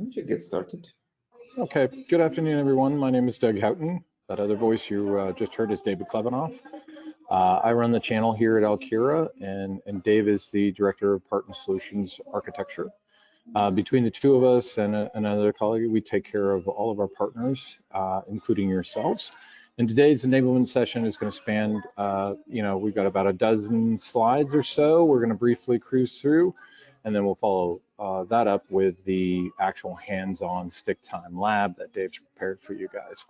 we should get started. Okay, good afternoon, everyone. My name is Doug Houghton. That other voice you just heard is David Klevanoff. I run the channel here at Alkira, and Dave is the Director of Partner Solutions Architecture. Between the two of us and another colleague, we take care of all of our partners, including yourselves. And today's enablement session is going to span, we've got about a dozen slides or so. We're going to briefly cruise through, and then we'll follow that up with the actual hands-on stick time lab that Dave's prepared for you guys.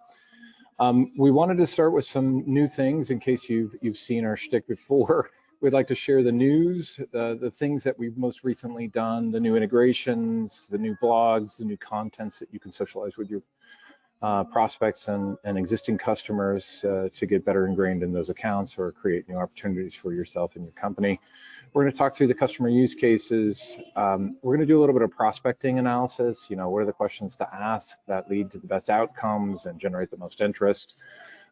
We wanted to start with some new things in case you've seen our shtick before. We'd like to share the news, the things that we've most recently done, the new integrations, the new blogs, the new contents that you can socialize with your prospects and existing customers to get better ingrained in those accounts or create new opportunities for yourself and your company. We're going to talk through the customer use cases. We're going to do a little bit of prospecting analysis. What are the questions to ask that lead to the best outcomes and generate the most interest?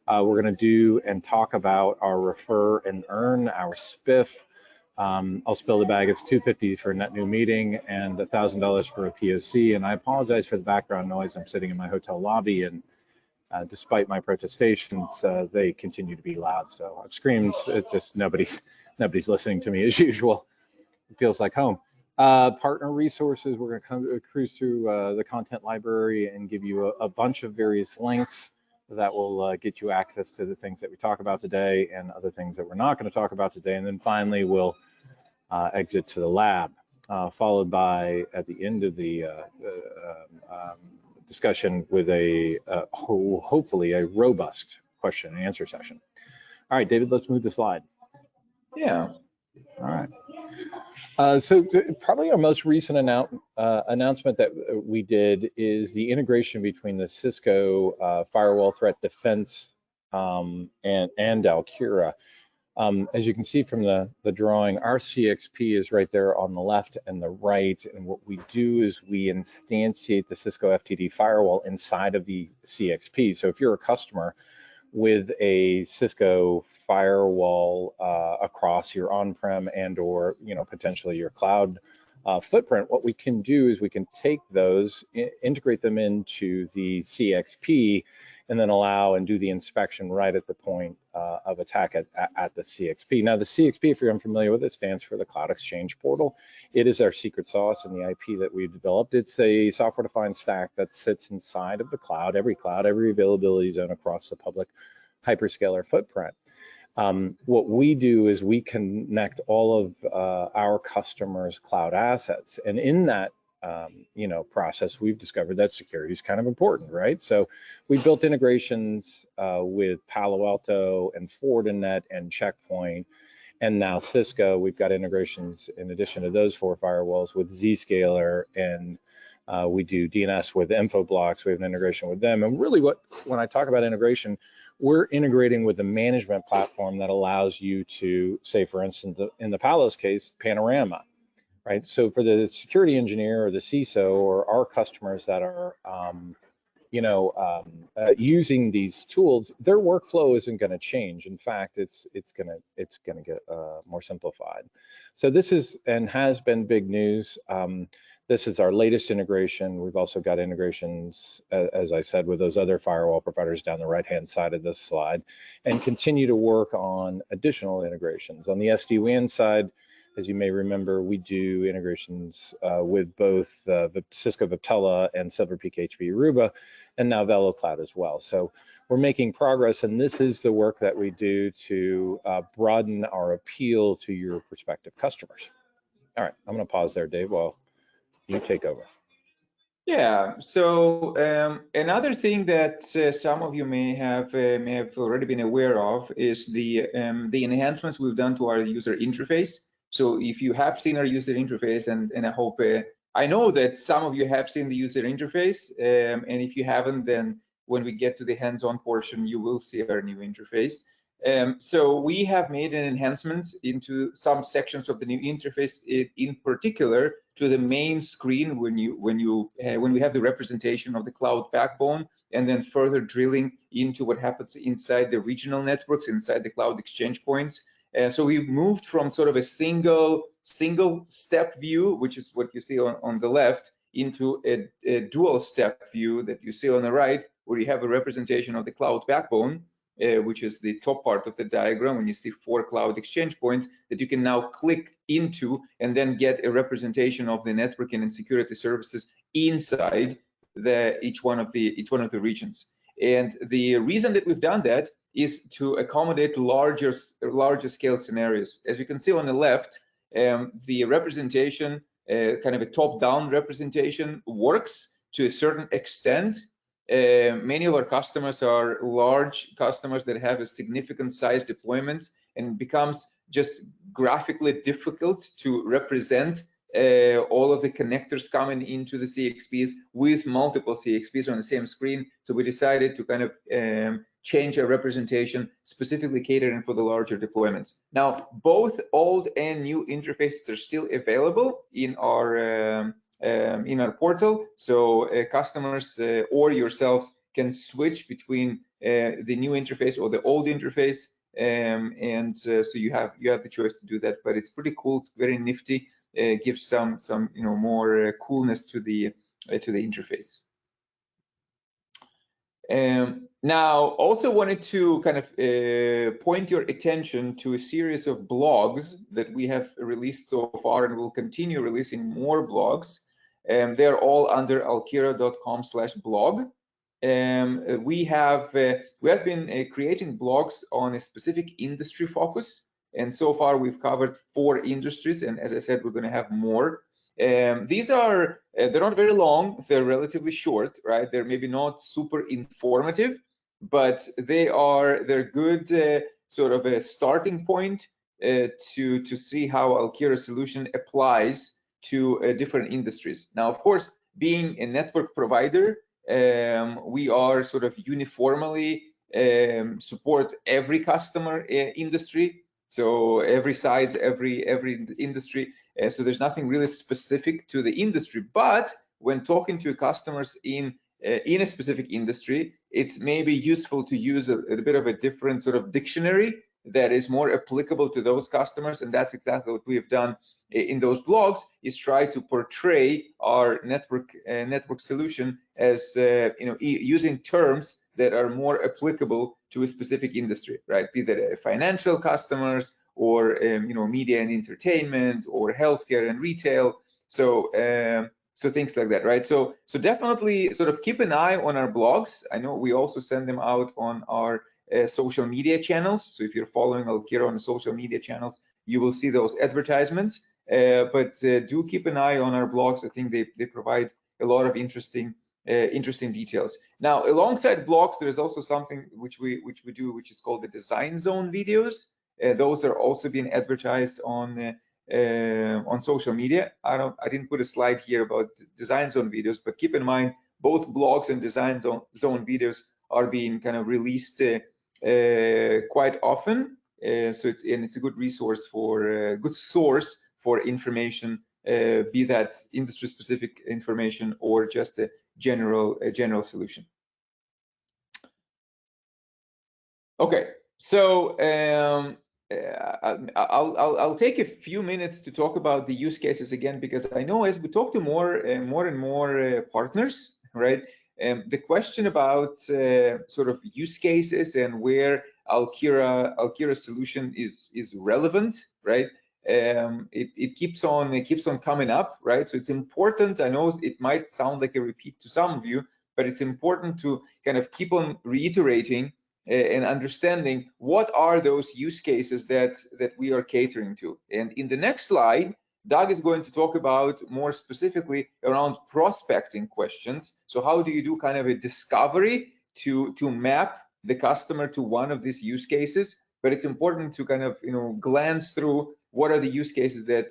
We're going to do and talk about our refer and earn, our spiff. I'll spill the bag. It's $250 for a net new meeting and $1,000 for a POC. And I apologize for the background noise. I'm sitting in my hotel lobby, and despite my protestations, they continue to be loud. So I've screamed. It's just nobody's listening to me as usual. It feels like home. Partner resources. We're going to cruise through the content library and give you a bunch of various links that will get you access to the things that we talk about today and other things that we're not going to talk about today. And then finally, we'll exit to the lab, followed by, at the end of the discussion, with hopefully a robust question and answer session. All right, David, let's move the slide. Yeah. All right. So probably our most recent announcement that we did is the integration between the Cisco firewall threat defense and Alkira. As you can see from the drawing, our CXP is right there on the left and the right. And what we do is we instantiate the Cisco FTD firewall inside of the CXP. So if you're a customer with a Cisco firewall across your on-prem and or potentially your cloud footprint, what we can do is we can take those, integrate them into the CXP, and then allow and do the inspection right at the point of attack at the CXP. Now, the CXP, if you're unfamiliar with it, stands for the Cloud Exchange Portal. It is our secret sauce and the IP that we've developed. It's a software-defined stack that sits inside of the cloud, every availability zone across the public hyperscaler footprint. What we do is we connect all of our customers' cloud assets, and in that process, we've discovered that security is kind of important, right? So we built integrations with Palo Alto and Fortinet and Checkpoint, and now Cisco. We've got integrations in addition to those 4 firewalls with Zscaler, and we do DNS with Infoblox. We have an integration with them. And really, when I talk about integration, we're integrating with the management platform that allows you to, say, for instance, in the Palo's case, Panorama. Right, so for the security engineer or the CISO or our customers that are, using these tools, their workflow isn't going to change. In fact, it's going to get more simplified. So this is and has been big news. This is our latest integration. We've also got integrations, as I said, with those other firewall providers down the right-hand side of this slide, and continue to work on additional integrations. On the SD-WAN side, as you may remember, we do integrations with both Cisco Viptela and Silver Peak HP Aruba, and now VeloCloud as well. So we're making progress, and this is the work that we do to broaden our appeal to your prospective customers. All right, I'm going to pause there, Dave, while you take over. Yeah. So another thing that some of you may have already been aware of is the enhancements we've done to our user interface. So if you have seen our user interface, and I hope, I know that some of you have seen the user interface, and if you haven't, then when we get to the hands-on portion, you will see our new interface. So we have made an enhancement into some sections of the new interface, in particular to the main screen when we have the representation of the cloud backbone, and then further drilling into what happens inside the regional networks, inside the cloud exchange points. So we've moved from sort of a single step view, which is what you see on the left, into a dual step view that you see on the right, where you have a representation of the cloud backbone, which is the top part of the diagram, when you see 4 cloud exchange points that you can now click into and then get a representation of the networking and security services inside each one of the regions. And the reason that we've done that is to accommodate larger scale scenarios. As you can see on the left, the representation, kind of a top-down representation, works to a certain extent. Many of our customers are large customers that have a significant size deployment, and becomes just graphically difficult to represent all of the connectors coming into the CXPs with multiple CXPs on the same screen. So we decided to kind of change our representation, specifically catering for the larger deployments. Now, both old and new interfaces are still available in our portal, so customers or yourselves can switch between the new interface or the old interface, so you have the choice to do that. But it's pretty cool. It's very nifty. Gives some more coolness to the interface. Now, also wanted to kind of point your attention to a series of blogs that we have released so far, and we'll continue releasing more blogs. They're all under alkira.com/blog. We have been creating blogs on a specific industry focus, and so far we've covered 4 industries, and as I said, we're going to have more. These are they're not very long, they're relatively short, right? They're maybe not super informative, but they're good sort of a starting point to see how Alkira solution applies to different industries. Now, of course, being a network provider, we are sort of uniformly support every customer industry, so every size, every industry. So there's nothing really specific to the industry. But when talking to customers in a specific industry, it's maybe useful to use a bit of a different sort of dictionary that is more applicable to those customers, and that's exactly what we have done in those blogs, is try to portray our network solution as using terms that are more applicable to a specific industry, right? Be that financial customers or media and entertainment or healthcare and retail. So things like that, right? So definitely sort of keep an eye on our blogs. I know we also send them out on our social media channels. So if you're following Alkira on the social media channels, you will see those advertisements. But do keep an eye on our blogs. I think they provide a lot of interesting details. Now, alongside blogs, there is also something which we do, which is called the design zone videos. Those are also being advertised on social media. I didn't put a slide here about design zone videos, but keep in mind both blogs and design zone videos are being kind of released quite often. So it's a good resource for good source for information, be that industry specific information or just a general solution. Okay, so I'll take a few minutes to talk about the use cases again, because I know as we talk to more and more partners, right? The question about sort of use cases and where Alkira solution is relevant, right? It keeps on coming up, right? So it's important. I know it might sound like a repeat to some of you, but it's important to kind of keep on reiterating and understanding what are those use cases that we are catering to. And in the next slide, Doug is going to talk about more specifically around prospecting questions. So how do you do kind of a discovery to map the customer to one of these use cases? But it's important to kind of glance through what are the use cases that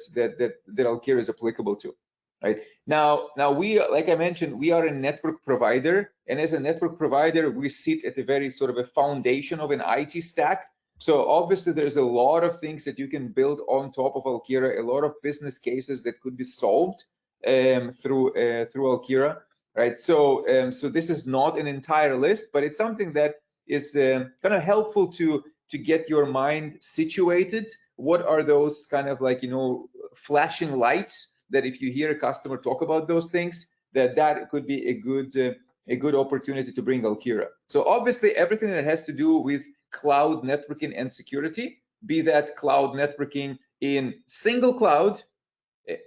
Alkira is applicable to. Right now we, like I mentioned, we are a network provider, and as a network provider, we sit at the very sort of a foundation of an IT stack. So obviously, there's a lot of things that you can build on top of Alkira, a lot of business cases that could be solved through Alkira, right? So this is not an entire list, but it's something that is kind of helpful to get your mind situated. What are those kind of like flashing lights that if you hear a customer talk about those things, that could be a good opportunity to bring Alkira. So obviously everything that has to do with cloud networking and security, be that cloud networking in single cloud,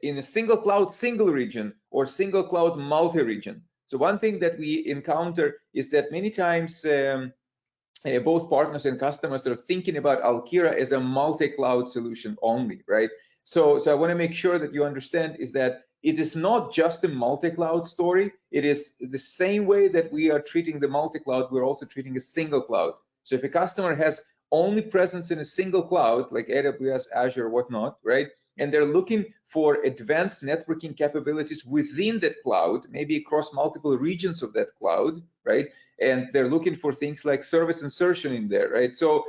in a single cloud, single region, or single cloud multi-region. So one thing that we encounter is that many times both partners and customers are thinking about Alkira as a multi-cloud solution only, right? So I want to make sure that you understand is that it is not just a multi-cloud story. It is the same way that we are treating the multi-cloud, we're also treating a single cloud. So if a customer has only presence in a single cloud, like AWS, Azure, whatnot, right? And they're looking for advanced networking capabilities within that cloud, maybe across multiple regions of that cloud, right? And they're looking for things like service insertion in there, right? So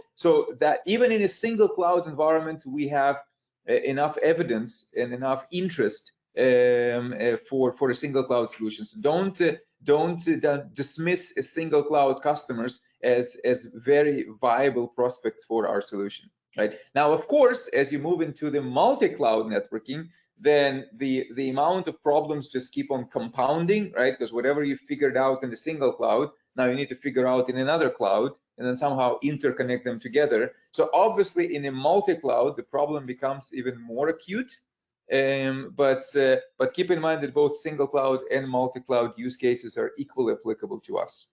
that even in a single cloud environment, we have enough evidence and enough interest for a single cloud solution. So don't dismiss a single cloud customers as very viable prospects for our solution. Right now, of course, as you move into the multi-cloud networking, then the amount of problems just keep on compounding, right? Because whatever you figured out in the single cloud, now you need to figure out in another cloud and then somehow interconnect them together. So obviously, in a multi-cloud, the problem becomes even more acute. But keep in mind that both single cloud and multi-cloud use cases are equally applicable to us.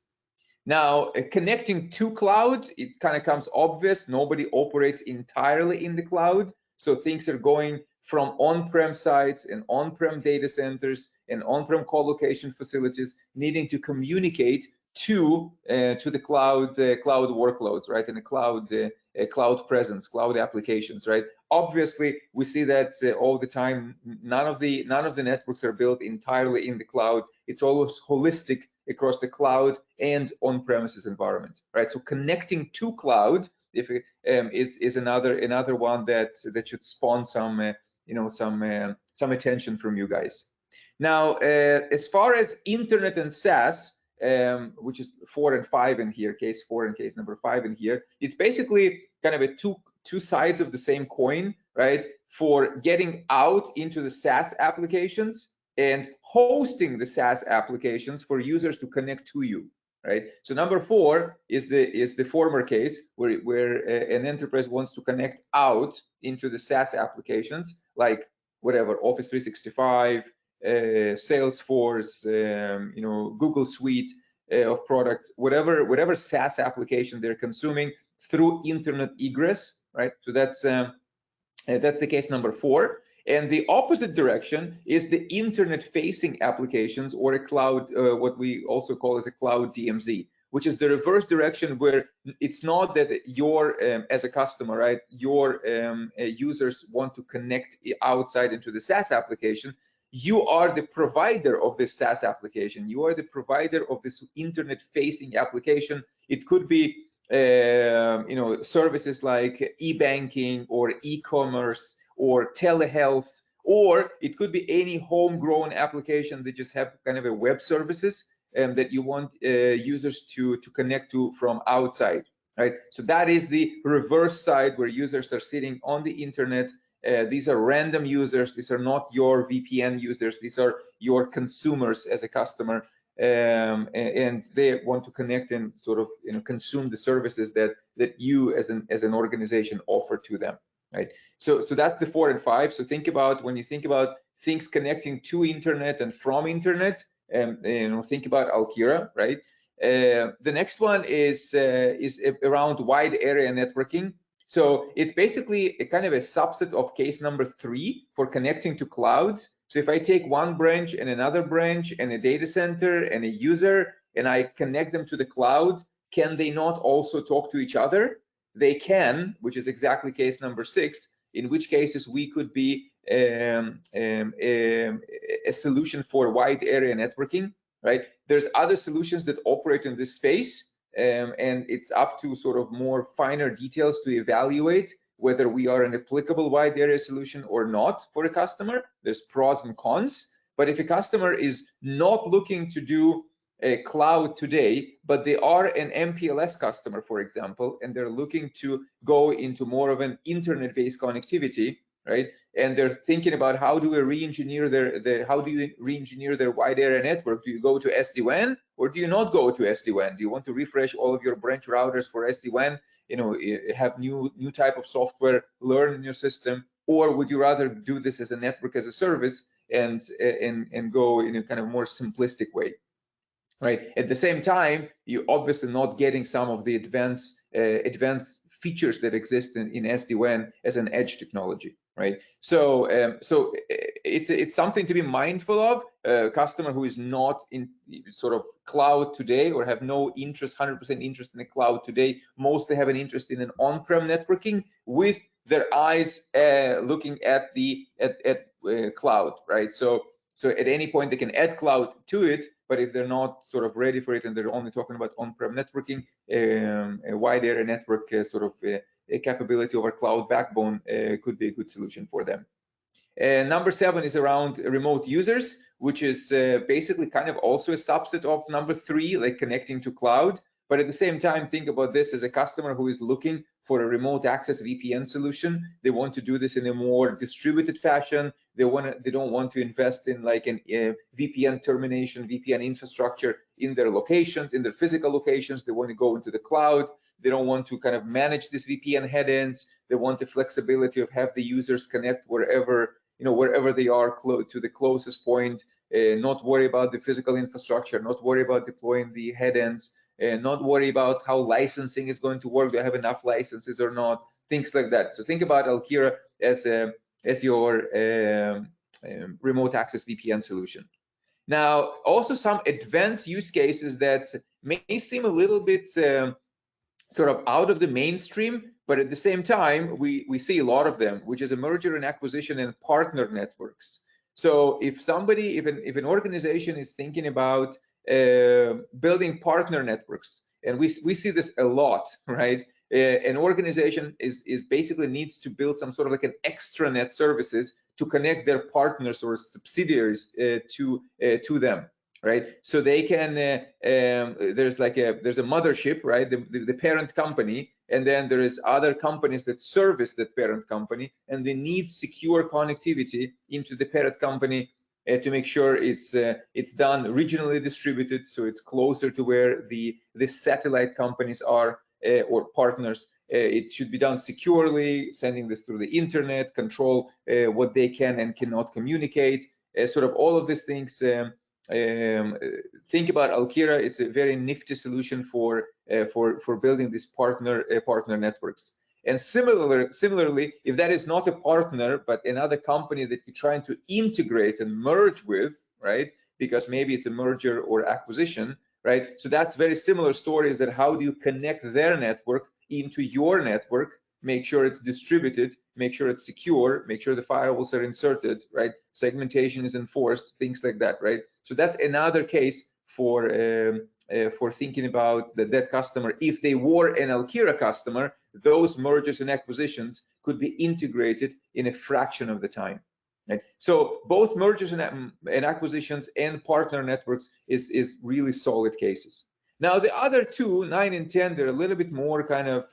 Now, connecting to cloud, it kind of comes obvious. Nobody operates entirely in the cloud. So things are going from on-prem sites and on-prem data centers and on-prem co-location facilities needing to communicate to the cloud workloads, right? And a cloud presence, cloud applications, right? Obviously, we see that all the time. None of the networks are built entirely in the cloud. It's always holistic across the cloud and on-premises environment, right? So connecting to cloud is another one that should spawn some attention from you guys. Now, as far as internet and SaaS, which is 4 and 5 in here, case 4 and case number 5 in here, it's basically kind of a two sides of the same coin, right? For getting out into the SaaS applications and hosting the SaaS applications for users to connect to you, right? So number 4 is the former case where an enterprise wants to connect out into the SaaS applications, like whatever, Office 365, Salesforce, Google Suite of products, whatever SaaS application they're consuming through internet egress, right? So that's the case number 4. And the opposite direction is the internet-facing applications, or a cloud, what we also call as a cloud DMZ, which is the reverse direction, where it's not that your, as a customer, right, your users want to connect outside into the SaaS application. You are the provider of this SaaS application. You are the provider of this internet-facing application. It could be services like e-banking or e-commerce or telehealth, or it could be any homegrown application that just have kind of a web services that you want users to connect to from outside, right? So that is the reverse side, where users are sitting on the internet. These are random users. These are not your VPN users. These are your consumers as a customer. And they want to connect and sort of consume the services that you as an organization offer to them, right? So that's the 4 and 5. So think about, when you think about things connecting to internet and from internet, think about Alkira, right? The next one is around wide area networking. So it's basically a kind of a subset of case number 3 for connecting to clouds. So if I take one branch and another branch and a data center and a user, and I connect them to the cloud, can they not also talk to each other? They can, which is exactly case number 6, in which cases we could be a solution for wide area networking, right? There's other solutions that operate in this space, and it's up to sort of more finer details to evaluate whether we are an applicable wide area solution or not for a customer. There's pros and cons, but if a customer is not looking to do a cloud today, but they are an MPLS customer, for example, and they're looking to go into more of an internet-based connectivity, right? And they're thinking about how do we re-engineer their wide area network? Do you go to SD-WAN or do you not go to SD-WAN? Do you want to refresh all of your branch routers for SD-WAN? Have new type of software learn in your system, or would you rather do this as a network as a service and go in a kind of more simplistic way? Right. At the same time, you're obviously not getting some of the advanced features that exist in SD-WAN as an edge technology, right? So it's something to be mindful of. A customer who is not in sort of cloud today or have no interest, 100% interest in the cloud today, mostly have an interest in an on-prem networking with their eyes looking at the cloud, right? So at any point they can add cloud to it, but if they're not sort of ready for it and they're only talking about on-prem networking, a wide area network a capability over cloud backbone could be a good solution for them. Number 7 is around remote users, which is basically kind of also a subset of number 3, like connecting to cloud. But at the same time, think about this as a customer who is looking for a remote access VPN solution. They want to do this in a more distributed fashion. They don't want to invest in like an VPN termination, VPN infrastructure in their locations, in their physical locations. They want to go into the cloud. They don't want to kind of manage this VPN head-ends. They want the flexibility of have the users connect wherever they are to the closest point, not worry about the physical infrastructure, not worry about deploying the head-ends, not worry about how licensing is going to work. Do I have enough licenses or not? Things like that. So think about Alkira as your remote access VPN solution. Now, also some advanced use cases that may seem a little bit sort of out of the mainstream, but at the same time, we see a lot of them, which is a merger and acquisition and partner networks. So if an organization is thinking about building partner networks, and we see this a lot, right? An organization is basically needs to build some sort of like an extranet services to connect their partners or subsidiaries to them, right? So they can there's a mothership, right? The parent company, and then there is other companies that service that parent company, and they need secure connectivity into the parent company to make sure it's done regionally distributed, so it's closer to where the satellite companies are or partners. It should be done securely, sending this through the internet, control what they can and cannot communicate, sort of all of these things. Think about Alkira. It's a very nifty solution for building these partner networks. And similarly, if that is not a partner but another company that you're trying to integrate and merge with, right? Because maybe it's a merger or acquisition, right? So that's very similar stories that how do you connect their network into your network, make sure it's distributed, make sure it's secure, make sure the firewalls are inserted, right? Segmentation is enforced, things like that, right? So that's another case for thinking about that customer. If they were an Alkira customer, those mergers and acquisitions could be integrated in a fraction of the time. Right? So both mergers and acquisitions and partner networks is really solid cases. Now the other two, 9 and 10, they're a little bit more kind of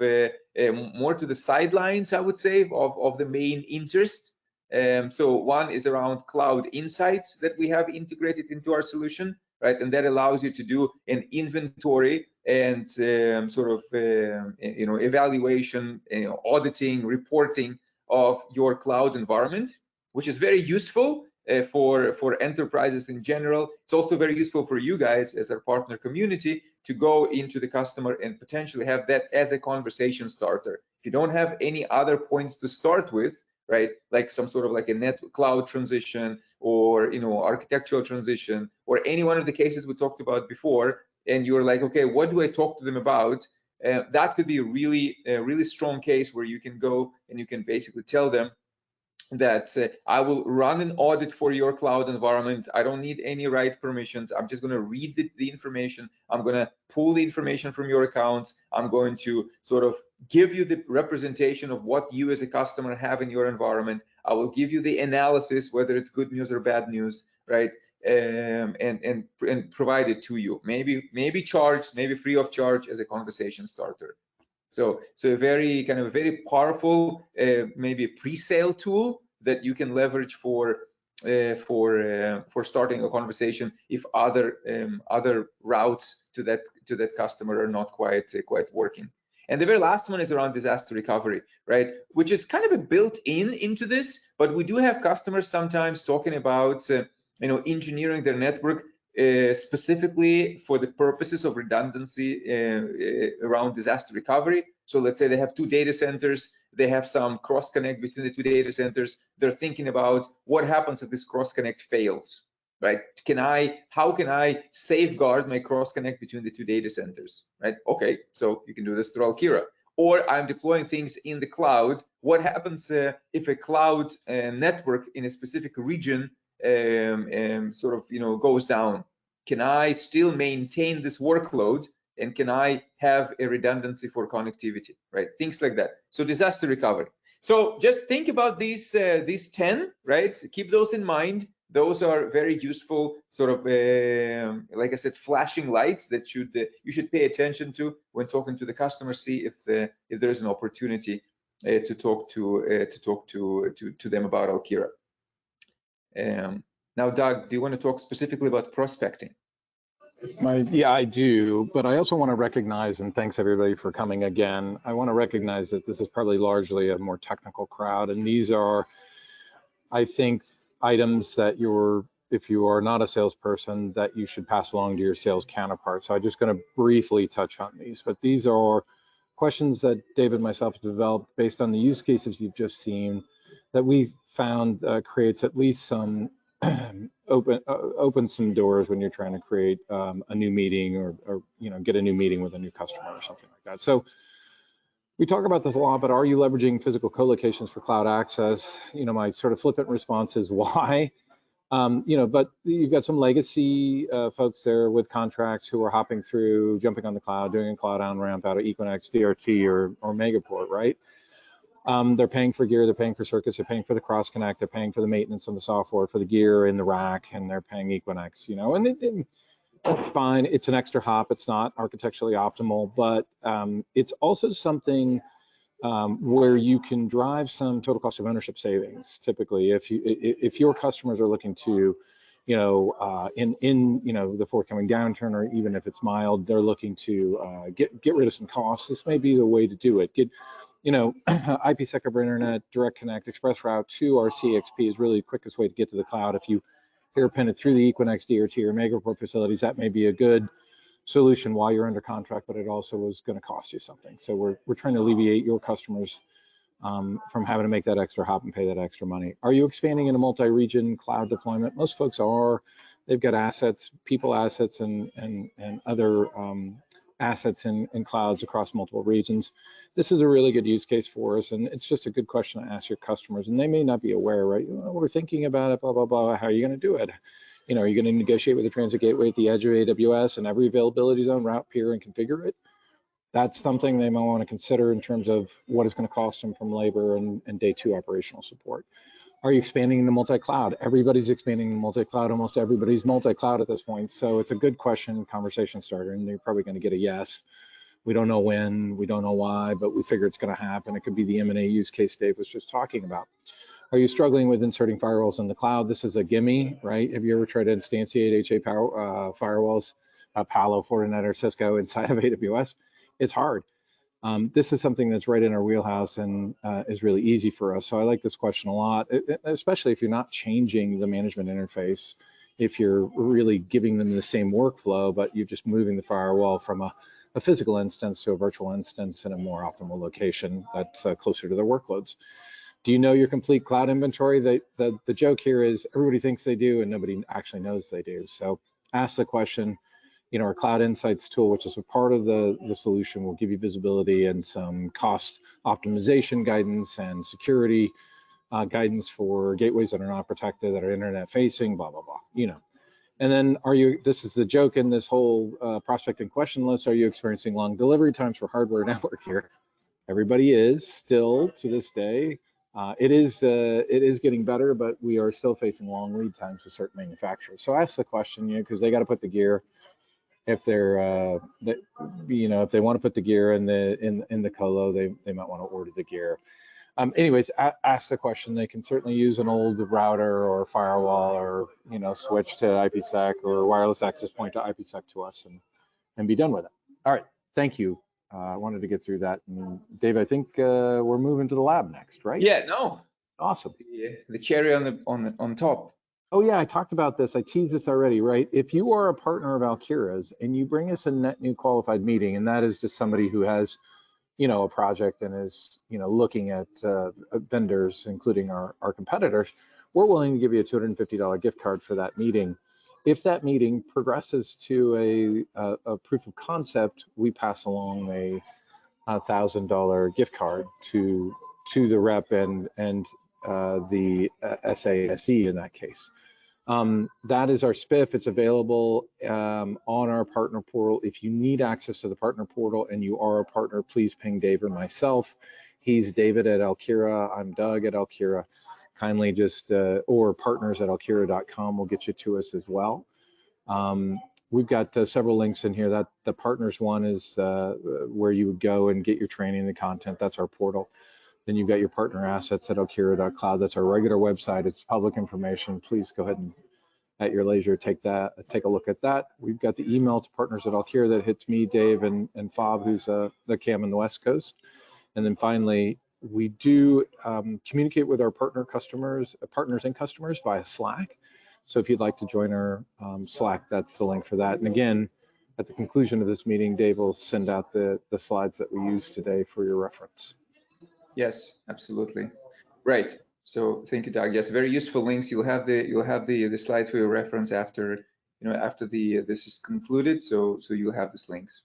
more to the sidelines, I would say, of the main interest. So one is around cloud insights that we have integrated into our solution, right? And that allows you to do an inventory and sort of evaluation, auditing, reporting of your cloud environment, which is very useful for enterprises in general. It's also very useful for you guys as our partner community to go into the customer and potentially have that as a conversation starter. If you don't have any other points to start with, right, like some sort of like a net cloud transition or architectural transition or any one of the cases we talked about before, and you're like, okay, what do I talk to them about? That could be a really strong case where you can go and you can basically tell them that I will run an audit for your cloud environment. I don't need any write permissions. I'm just going to read the information. I'm going to pull the information from your accounts. I'm going to sort of give you the representation of what you as a customer have in your environment. I will give you the analysis, whether it's good news or bad news, right? And provide it to you. Maybe charged, maybe free of charge as a conversation starter. So a very powerful, maybe a pre-sale tool that you can leverage for starting a conversation if other routes to that customer are not quite working. And the very last one is around disaster recovery, right? Which is kind of a built-in into this, but we do have customers sometimes talking about engineering their network specifically for the purposes of redundancy around disaster recovery. So let's say they have two data centers, they have some cross connect between the two data centers. They're thinking about what happens if this cross connect fails, right? How can I safeguard my cross connect between the two data centers, right? Okay, so you can do this through Alkira. Or I'm deploying things in the cloud. What happens if a cloud network in a specific region goes down? Can I still maintain this workload, and can I have a redundancy for connectivity, right? Things like that. So disaster recovery. So just think about these 10, right? Keep those in mind. Those are very useful, sort of like I said, flashing lights that you should pay attention to when talking to the customer. See if there's an opportunity to talk to them about Alkira. Now, Doug, do you want to talk specifically about prospecting? Yeah, I do, but I also want to recognize, and thanks everybody for coming again. I want to recognize that this is probably largely a more technical crowd, and these are, I think, items that if you are not a salesperson, that you should pass along to your sales counterpart. So I'm just going to briefly touch on these, but these are questions that David and myself have developed based on the use cases you've just seen that we found creates at least some open some doors when you're trying to create a new meeting or get a new meeting with a new customer or something like that. So we talk about this a lot, but are you leveraging physical co-locations for cloud access? My sort of flippant response is why. But you've got some legacy folks there with contracts who are hopping through, jumping on the cloud, doing a cloud on-ramp out of Equinix, DRT, or Megaport, right? They're paying for gear, they're paying for circuits, they're paying for the cross connect, they're paying for the maintenance on the software, for the gear in the rack, and they're paying Equinix, and that's fine. It's an extra hop. It's not architecturally optimal, but it's also something where you can drive some total cost of ownership savings. Typically, if your customers are looking to, in the forthcoming downturn, or even if it's mild, they're looking to get rid of some costs. This may be the way to do it. IPsec over internet, direct connect, express route to our CXP is really the quickest way to get to the cloud. If you hairpin it through the Equinix, DRT, or Megaport facilities, that may be a good solution while you're under contract, but it also is going to cost you something. So we're trying to alleviate your customers from having to make that extra hop and pay that extra money. Are you expanding into multi-region cloud deployment? Most folks are. They've got assets, people assets, and other assets in clouds across multiple regions. This is a really good use case for us, and it's just a good question to ask your customers, and they may not be aware, right? We're thinking about it, blah, blah, blah. How are you going to do it? Are you going to negotiate with the transit gateway at the edge of AWS and every availability zone, route, peer, and configure it? That's something they might want to consider in terms of what it's going to cost them from labor and day two operational support. Are you expanding into multi-cloud? Everybody's expanding into multi-cloud. Almost everybody's multi-cloud at this point. So it's a good question, conversation starter, and you're probably going to get a yes. We don't know when, we don't know why, but we figure it's going to happen. It could be the M&A use case Dave was just talking about. Are you struggling with inserting firewalls in the cloud? This is a gimme, right? Have you ever tried to instantiate HA firewalls, Palo, Fortinet, or Cisco inside of AWS? It's hard. This is something that's right in our wheelhouse and is really easy for us. So I like this question a lot, especially if you're not changing the management interface, if you're really giving them the same workflow, but you're just moving the firewall from a physical instance to a virtual instance in a more optimal location that's closer to their workloads. Do you know your complete cloud inventory? The joke here is everybody thinks they do and nobody actually knows they do. So ask the question. Our Cloud Insights tool, which is a part of the solution, will give you visibility and some cost optimization guidance and security guidance for gateways that are not protected, that are internet facing, blah, blah, blah, And then this is the joke in this whole prospecting question list, are you experiencing long delivery times for hardware network here? Everybody is still to this day. It is getting better, but we are still facing long lead times with certain manufacturers. So ask the question, because they got to put the gear. If they're, if they want to put the gear in the colo, they might want to order the gear. Anyways, ask the question. They can certainly use an old router or firewall or, switch to IPsec or wireless access point to IPsec to us and be done with it. All right, thank you. I wanted to get through that. And Dave, I think we're moving to the lab next, right? Yeah, no. Awesome. The cherry on top. Oh yeah, I talked about this. I teased this already, right? If you are a partner of Alkira's and you bring us a net new qualified meeting, and that is just somebody who has, a project and is, looking at vendors, including our competitors, we're willing to give you a $250 gift card for that meeting. If that meeting progresses to a proof of concept, we pass along a $1,000 gift card to the rep and the SASE in that case. That is our spiff. It's available on our partner portal. If you need access to the partner portal and you are a partner, please ping Dave or myself. He's David at Alkira. I'm Doug at Alkira. Kindly just, or partners at alkira.com will get you to us as well. We've got several links in here. That the partners one is where you would go and get your training, the content. That's our portal. Then you've got your partner assets at alkira.cloud. That's our regular website. It's public information. Please go ahead and at your leisure take a look at that. We've got the email to partners at Alkira that hits me, Dave, and Fob, who's the CAM in the West Coast. And then finally, we do communicate with our partners and customers via Slack. So if you'd like to join our Slack, that's the link for that. And again, at the conclusion of this meeting, Dave will send out the slides that we used today for your reference. Yes, absolutely. Right. So thank you, Doug. Yes, very useful links. You'll have the slides for your reference after this is concluded. So you'll have these links.